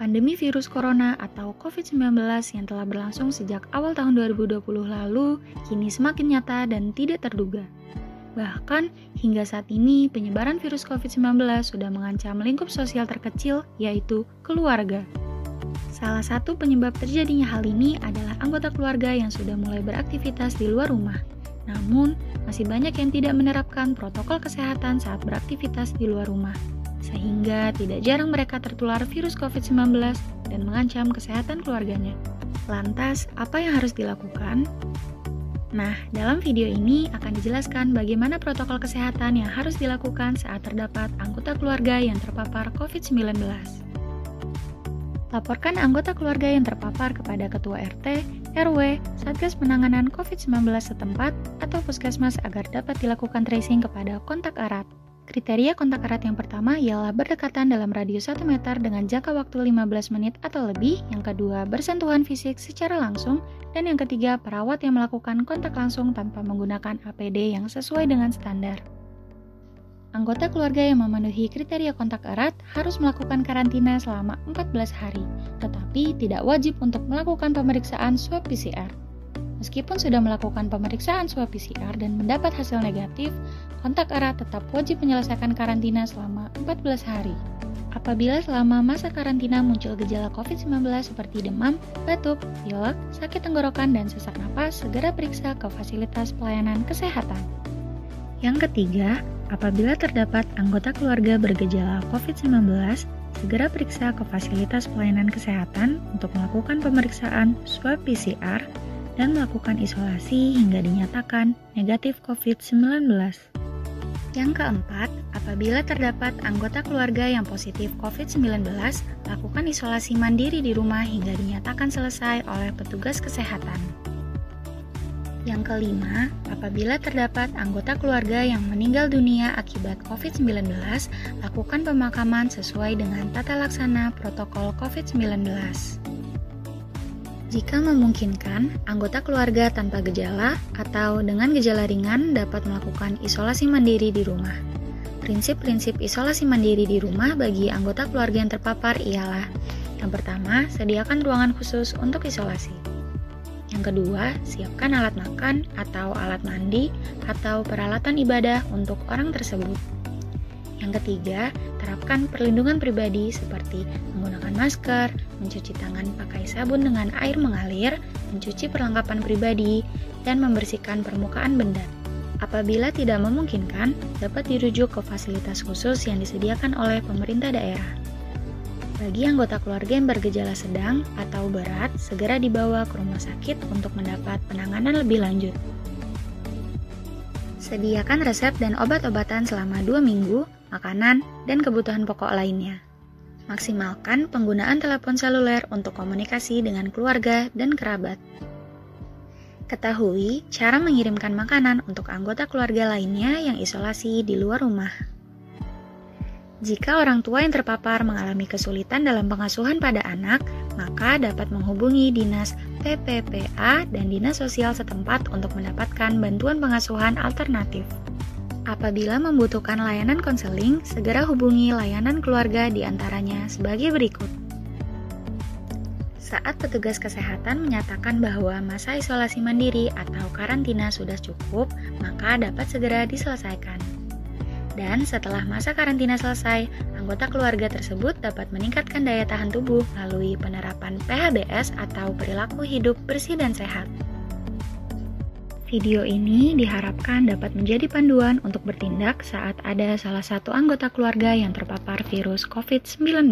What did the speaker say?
Pandemi virus corona atau COVID-19 yang telah berlangsung sejak awal tahun 2020 lalu kini semakin nyata dan tidak terduga. Bahkan, hingga saat ini penyebaran virus COVID-19 sudah mengancam lingkup sosial terkecil, yaitu keluarga. Salah satu penyebab terjadinya hal ini adalah anggota keluarga yang sudah mulai beraktivitas di luar rumah. Namun, masih banyak yang tidak menerapkan protokol kesehatan saat beraktivitas di luar rumah, sehingga tidak jarang mereka tertular virus COVID-19 dan mengancam kesehatan keluarganya. Lantas, apa yang harus dilakukan? Nah, dalam video ini akan dijelaskan bagaimana protokol kesehatan yang harus dilakukan saat terdapat anggota keluarga yang terpapar COVID-19. Laporkan anggota keluarga yang terpapar kepada Ketua RT, RW, Satgas Penanganan COVID-19 setempat, atau Puskesmas agar dapat dilakukan tracing kepada kontak erat. Kriteria kontak erat yang pertama ialah berdekatan dalam radius 1 meter dengan jangka waktu 15 menit atau lebih, yang kedua bersentuhan fisik secara langsung, dan yang ketiga perawat yang melakukan kontak langsung tanpa menggunakan APD yang sesuai dengan standar. Anggota keluarga yang memenuhi kriteria kontak erat harus melakukan karantina selama 14 hari, tetapi tidak wajib untuk melakukan pemeriksaan swab PCR. Meskipun sudah melakukan pemeriksaan swab PCR dan mendapat hasil negatif, kontak erat tetap wajib menyelesaikan karantina selama 14 hari. Apabila selama masa karantina muncul gejala COVID-19 seperti demam, batuk, pilek, sakit tenggorokan, dan sesak napas, segera periksa ke fasilitas pelayanan kesehatan. Yang ketiga, apabila terdapat anggota keluarga bergejala COVID-19, segera periksa ke fasilitas pelayanan kesehatan untuk melakukan pemeriksaan swab PCR dan melakukan isolasi hingga dinyatakan negatif COVID-19. Yang keempat, apabila terdapat anggota keluarga yang positif COVID-19, lakukan isolasi mandiri di rumah hingga dinyatakan selesai oleh petugas kesehatan. Yang kelima, apabila terdapat anggota keluarga yang meninggal dunia akibat COVID-19, lakukan pemakaman sesuai dengan tata laksana protokol COVID-19. Jika memungkinkan, anggota keluarga tanpa gejala atau dengan gejala ringan dapat melakukan isolasi mandiri di rumah. Prinsip-prinsip isolasi mandiri di rumah bagi anggota keluarga yang terpapar ialah: yang pertama, sediakan ruangan khusus untuk isolasi. Yang kedua, siapkan alat makan atau alat mandi atau peralatan ibadah untuk orang tersebut. Yang ketiga, terapkan perlindungan pribadi seperti menggunakan masker, mencuci tangan pakai sabun dengan air mengalir, mencuci perlengkapan pribadi, dan membersihkan permukaan benda. Apabila tidak memungkinkan, dapat dirujuk ke fasilitas khusus yang disediakan oleh pemerintah daerah. Bagi anggota keluarga yang bergejala sedang atau berat, segera dibawa ke rumah sakit untuk mendapat penanganan lebih lanjut. Sediakan resep dan obat-obatan selama 2 minggu, makanan, dan kebutuhan pokok lainnya. Maksimalkan penggunaan telepon seluler untuk komunikasi dengan keluarga dan kerabat. Ketahui cara mengirimkan makanan untuk anggota keluarga lainnya yang isolasi di luar rumah. Jika orang tua yang terpapar mengalami kesulitan dalam pengasuhan pada anak, maka dapat menghubungi Dinas PPPA dan Dinas Sosial setempat untuk mendapatkan bantuan pengasuhan alternatif. Apabila membutuhkan layanan konseling, segera hubungi layanan keluarga diantaranya sebagai berikut. Saat petugas kesehatan menyatakan bahwa masa isolasi mandiri atau karantina sudah cukup, maka dapat segera diselesaikan. Dan setelah masa karantina selesai, anggota keluarga tersebut dapat meningkatkan daya tahan tubuh melalui penerapan PHBS atau perilaku hidup bersih dan sehat. Video ini diharapkan dapat menjadi panduan untuk bertindak saat ada salah satu anggota keluarga yang terpapar virus COVID-19.